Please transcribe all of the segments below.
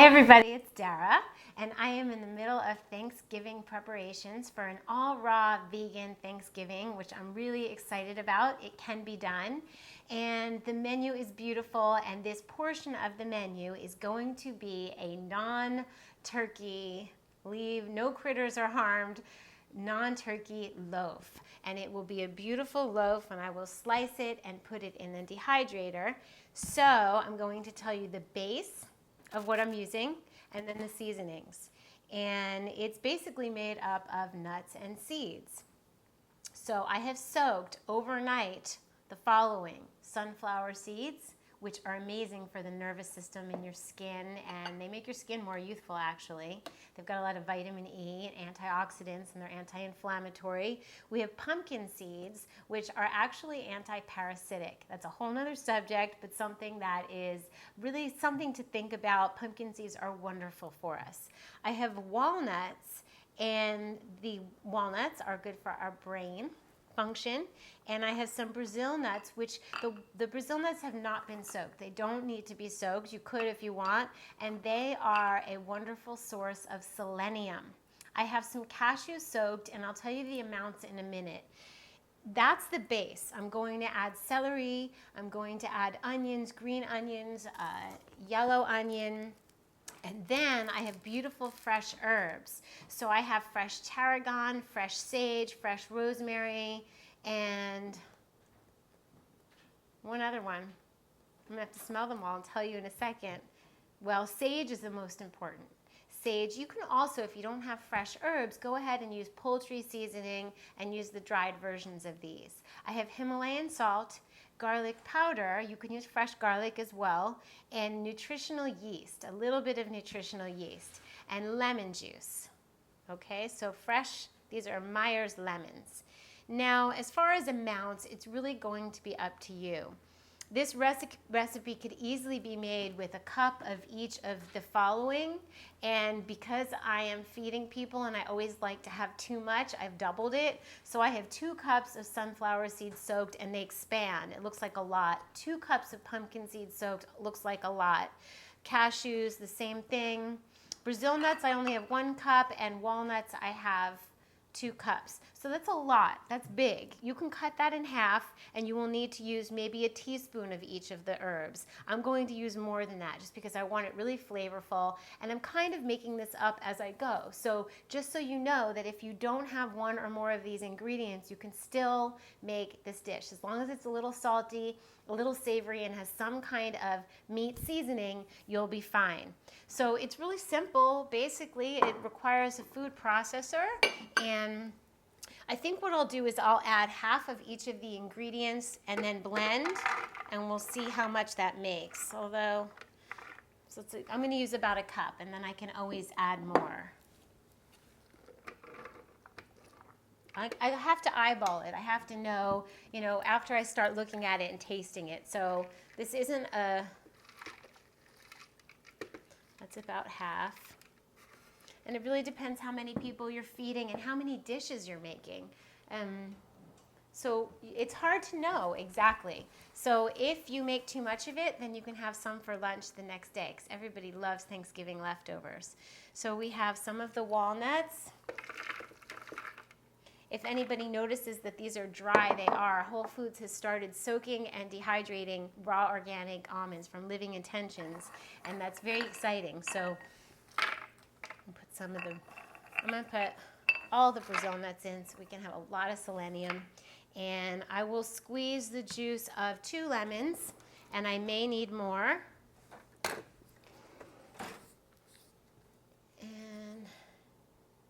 everybody, it's Dara, and I am in the middle of Thanksgiving preparations for an all-raw vegan Thanksgiving, which I'm really excited about. It can be done, and the menu is beautiful, and this portion of the menu is going to be a non-turkey, leave no critters are harmed, non-turkey loaf, and it will be a beautiful loaf, and I will slice it and put it in a dehydrator. So I'm going to tell you the base of what I'm using and then the seasonings, and it's basically made up of nuts and seeds. So I have soaked overnight the following: sunflower seeds, which are amazing for the nervous system and your skin, and they make your skin more youthful actually. They've got a lot of vitamin E and antioxidants, and they're anti-inflammatory. We have pumpkin seeds, which are actually anti-parasitic. That's a whole nother subject, but something that is really something to think about. Pumpkin seeds are wonderful for us. I have walnuts, and the walnuts are good for our brain function, and I have some Brazil nuts, which the Brazil nuts have not been soaked. They don't need to be soaked. You could if you want, and they are a wonderful source of selenium. I have some cashews soaked, and I'll tell you the amounts in a minute. That's the base. I'm going to add celery. I'm going to add onions, green onions, yellow onion. And then I have beautiful fresh herbs. So I have fresh tarragon, fresh sage, fresh rosemary, and one other one. I'm gonna have to smell them all and tell you in a second. Well, sage is the most important. Sage, you can also, if you don't have fresh herbs, go ahead and use poultry seasoning and use the dried versions of these. I have Himalayan salt, garlic powder, you can use fresh garlic as well, and nutritional yeast, a little bit of nutritional yeast, and lemon juice. Okay, so fresh, these are Meyer's lemons. Now, as far as amounts, it's really going to be up to you. This recipe could easily be made with a cup of each of the following, and because I am feeding people and I always like to have too much, I've doubled it. So I have 2 cups of sunflower seeds soaked, and they expand. It looks like a lot. 2 cups of pumpkin seeds soaked looks like a lot. Cashews, the same thing. Brazil nuts, I only have 1 cup, and walnuts, I have 2 cups. So that's a lot. That's big. You can cut that in half, and you will need to use maybe a teaspoon of each of the herbs. I'm going to use more than that just because I want it really flavorful, and I'm kind of making this up as I go. So just so you know that if you don't have 1 or more of these ingredients, you can still make this dish. As long as it's a little salty, a little savory, and has some kind of meat seasoning, you'll be fine. So it's really simple. Basically, it requires a food processor, and I think what I'll do is I'll add half of each of the ingredients and then blend, and we'll see how much that makes. Although, I'm going to use about a cup, and then I can always add more. I have to eyeball it. I have to know, after I start looking at it and tasting it. So this isn't that's about half. And it really depends how many people you're feeding and how many dishes you're making. So it's hard to know exactly. So if you make too much of it, then you can have some for lunch the next day, because everybody loves Thanksgiving leftovers. So we have some of the walnuts. If anybody notices that these are dry, they are. Whole Foods has started soaking and dehydrating raw organic almonds from Living Intentions, and that's very exciting. So I'm going to put all the Brazil nuts in so we can have a lot of selenium. And I will squeeze the juice of 2 lemons, and I may need more.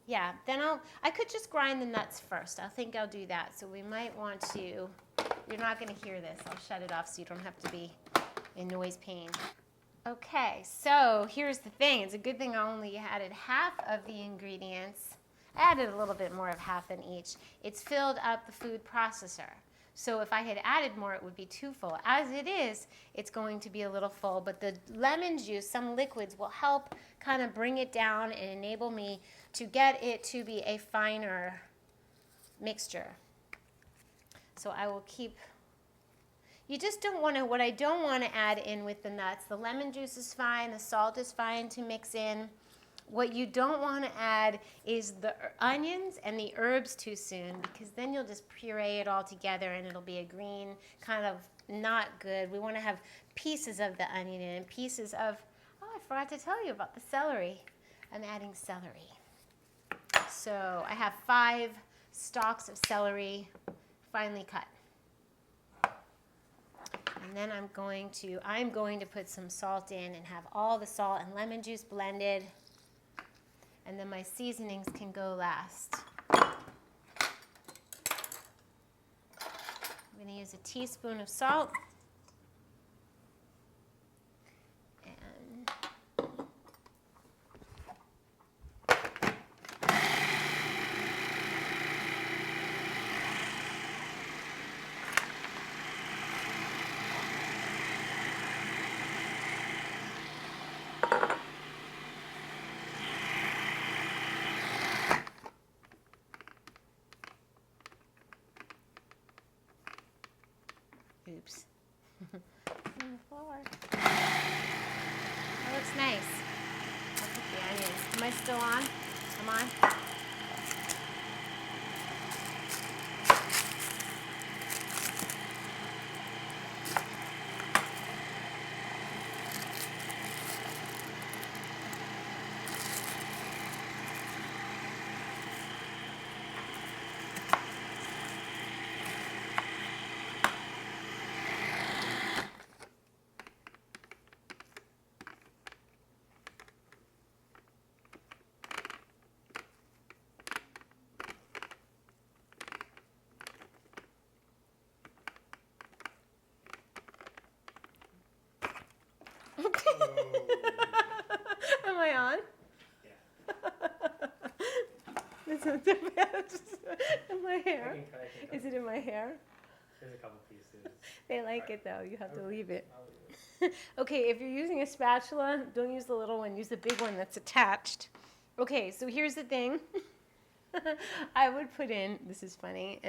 Yeah, then I could just grind the nuts first. I think I'll do that. So we might want to, you're not going to hear this. I'll shut it off so you don't have to be in noise pain. Okay, so here's the thing. It's a good thing I only added half of the ingredients. I added a little bit more of half than each. It's filled up the food processor. So if I had added more, it would be too full. As it is, it's going to be a little full, but the lemon juice, some liquids, will help kind of bring it down and enable me to get it to be a finer mixture. So I will keep You just don't want to, what I don't want to add in with the nuts, the lemon juice is fine, the salt is fine to mix in. What you don't want to add is the onions and the herbs too soon, because then you'll just puree it all together and it'll be a green, kind of not good. We want to have pieces of the onion and pieces of, oh, I forgot to tell you about the celery. I'm adding celery. So I have 5 stalks of celery finely cut. And then I'm going to put some salt in and have all the salt and lemon juice blended. And then my seasonings can go last. I'm going to use a teaspoon of salt. Oops. On the floor. That looks nice. I'll put the onions. Am I still on? I'm on? Am I on? Yeah. This is the best. In my hair. Is it in my hair? There's a couple pieces. They like it though. You have to leave it. Okay, if you're using a spatula, don't use the little one. Use the big one that's attached. Okay, so here's the thing. I would put in, this is funny,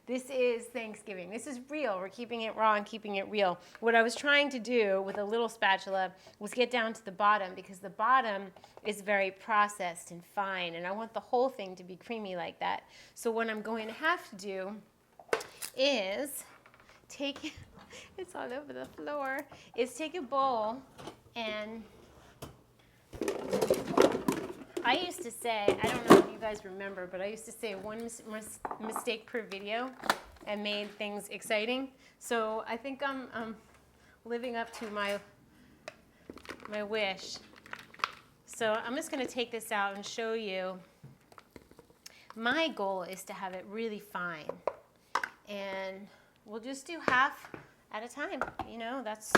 this is Thanksgiving. This is real. We're keeping it raw and keeping it real. What I was trying to do with a little spatula was get down to the bottom, because the bottom is very processed and fine, and I want the whole thing to be creamy like that. So what I'm going to have to do is take, it's all over the floor, is take a bowl and I used to say, I don't know if you guys remember, but I used to say one mistake per video and made things exciting. So I think I'm living up to my wish. So I'm just going to take this out and show you. My goal is to have it really fine. And we'll just do half at a time. You know, that's...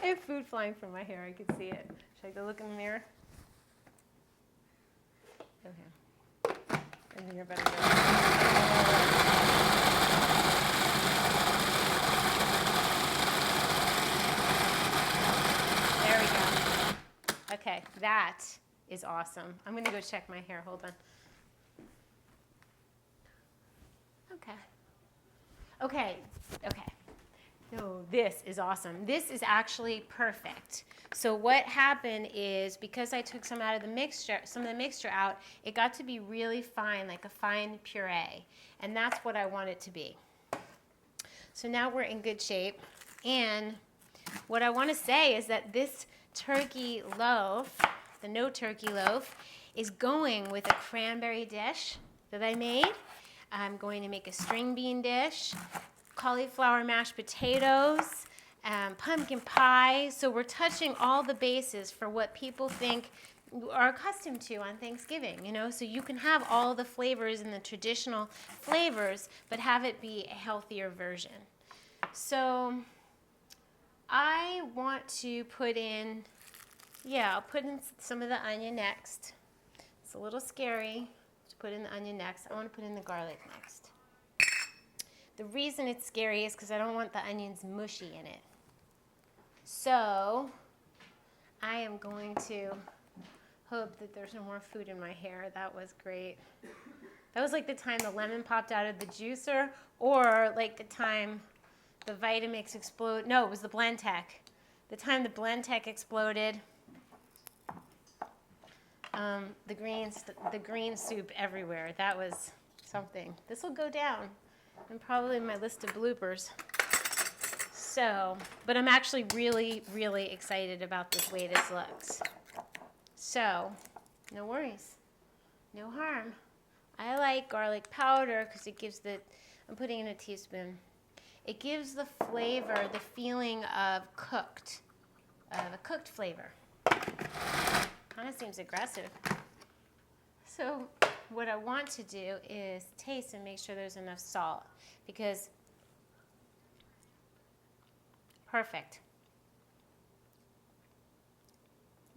I have food flying from my hair. I can see it. Should I go look in the mirror? Okay. I think you're better go. There we go. Okay, that is awesome. I'm going to go check my hair. Hold on. Okay. Okay. Okay. So this is awesome. This is actually perfect. So what happened is, because I took some of the mixture out, it got to be really fine, like a fine puree. And that's what I want it to be. So now we're in good shape. And what I want to say is that this turkey loaf, the no turkey loaf, is going with a cranberry dish that I made. I'm going to make a string bean dish, cauliflower mashed potatoes, pumpkin pie. So we're touching all the bases for what people think are accustomed to on Thanksgiving, you know, so you can have all the flavors and the traditional flavors, but have it be a healthier version. So I want to put in, I'll put in some of the onion next. It's a little scary to put in the onion next. I want to put in the garlic next. The reason it's scary is because I don't want the onions mushy in it. So I am going to hope that there's no more food in my hair. That was great. That was like the time the lemon popped out of the juicer, or like the time the Vitamix exploded. No, it was the Blendtec. The time the Blendtec exploded. The green soup everywhere. That was something. This will go down and probably in my list of bloopers. So, but I'm actually really, really excited about the way this looks. So, no worries. No harm. I like garlic powder because it gives I'm putting in a teaspoon. It gives the flavor, the feeling of a cooked flavor. Kind of seems aggressive. So what I want to do is taste and make sure there's enough salt, because perfect.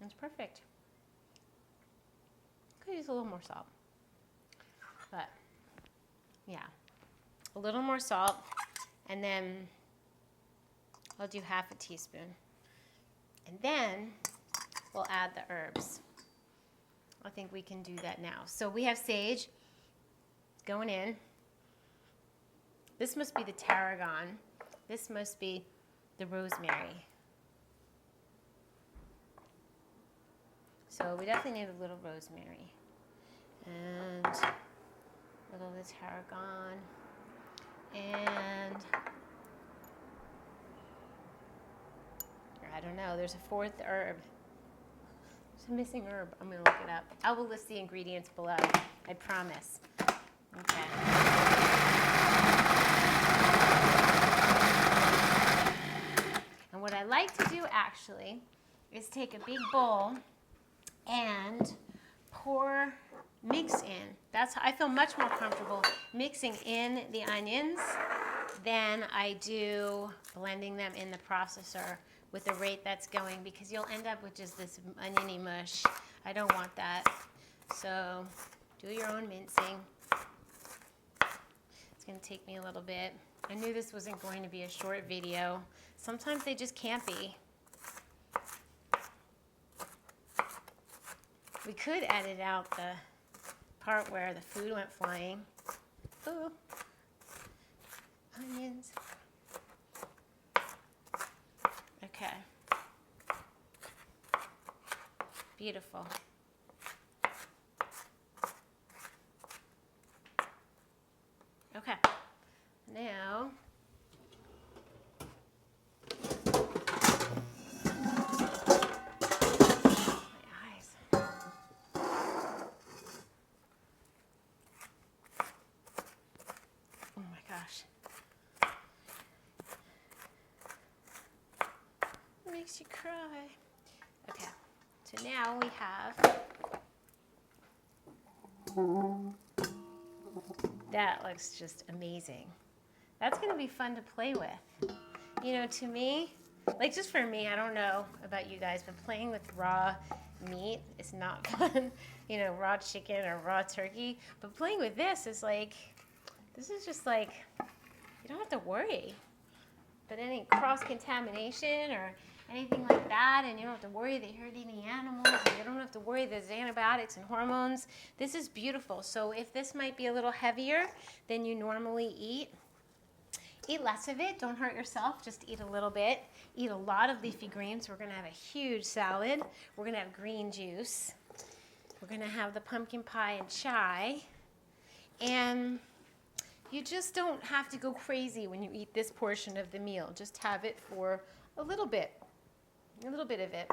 It's perfect. Could use a little more salt. But yeah, a little more salt, and then I'll do half a teaspoon. And then we'll add the herbs. I think we can do that now. So we have sage going in. This must be the tarragon. This must be the rosemary. So we definitely need a little rosemary. And a little of the tarragon. And I don't know, there's a fourth herb. There's a missing herb. I'm going to look it up. I will list the ingredients below. I promise. Okay. And what I like to do actually is take a big bowl and mix in. I feel much more comfortable mixing in the onions than I do blending them in the processor with the rate that's going, because you'll end up with just this oniony mush. I don't want that. So do your own mincing. It's going to take me a little bit. I knew this wasn't going to be a short video. Sometimes they just can't be. We could edit out the part where the food went flying. Ooh, onions. Okay. Beautiful. Okay. Now, makes you cry. Okay, so now we have, that looks just amazing. That's gonna be fun to play with. You know, to me, like just for me, I don't know about you guys, but playing with raw meat is not fun. You know, raw chicken or raw turkey. But playing with this is like, this is just like, you don't have to worry. But any cross-contamination or anything like that, and you don't have to worry that you're eating animals, and you don't have to worry there's antibiotics and hormones. This is beautiful. So if this might be a little heavier than you normally eat less of it. Don't hurt yourself. Just eat a little bit. Eat a lot of leafy greens. We're going to have a huge salad. We're going to have green juice. We're going to have the pumpkin pie and chai. And you just don't have to go crazy when you eat this portion of the meal. Just have it for a little bit of it.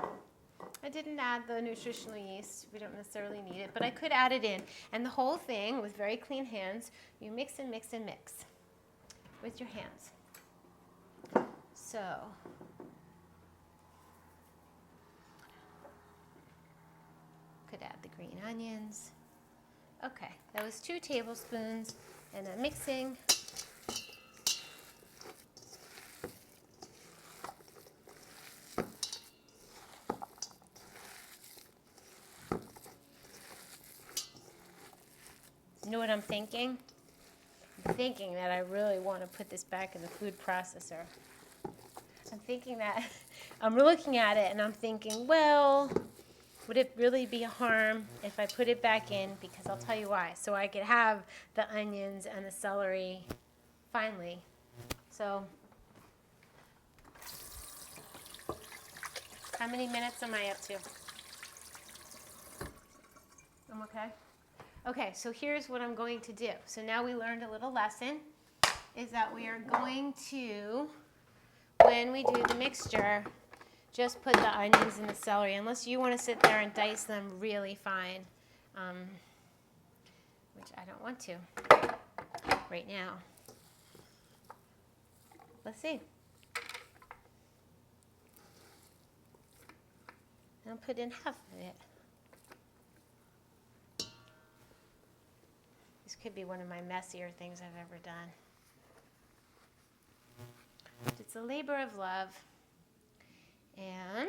I didn't add the nutritional yeast. We don't necessarily need it, but I could add it in. And the whole thing, with very clean hands, you mix and mix and mix with your hands. So, could add the green onions. Okay, that was 2 tablespoons, and I'm mixing. You know what I'm thinking? I'm thinking that I really want to put this back in the food processor. I'm thinking that, I'm looking at it and I'm thinking, well, would it really be a harm if I put it back in? Because I'll tell you why. So I could have the onions and the celery finely. So how many minutes am I up to? I'm okay? Okay, so here's what I'm going to do. So now we learned a little lesson, is that we are going to, when we do the mixture, just put the onions and the celery, unless you want to sit there and dice them really fine, which I don't want to right now. Let's see. I'll put in half of it. This could be one of my messier things I've ever done. It's a labor of love. And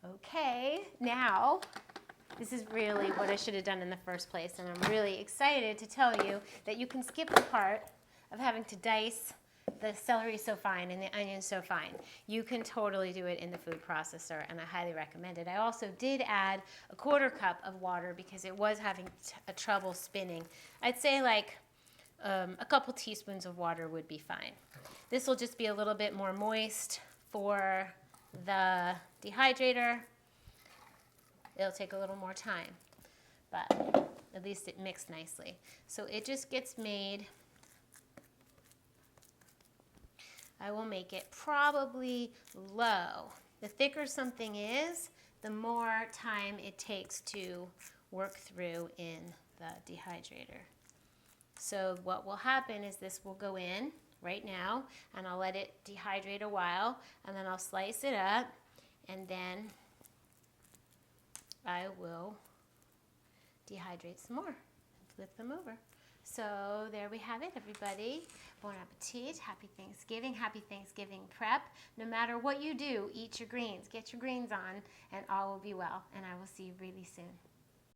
okay, now this is really what I should have done in the first place, and I'm really excited to tell you that you can skip the part of having to dice the celery so fine and the onions so fine. You can totally do it in the food processor, and I highly recommend it. I also did add a 1/4 cup of water because it was having a trouble spinning. I'd say like a couple teaspoons of water would be fine. This will just be a little bit more moist for the dehydrator. It'll take a little more time, but at least it mixed nicely. So it just gets made. I will make it probably low. The thicker something is, the more time it takes to work through in the dehydrator. So what will happen is this will go in right now, and I'll let it dehydrate a while, and then I'll slice it up, and then I will dehydrate some more, flip them over. So there we have it, everybody. Bon appetit, happy Thanksgiving prep. No matter what you do, eat your greens, get your greens on, and all will be well. And I will see you really soon.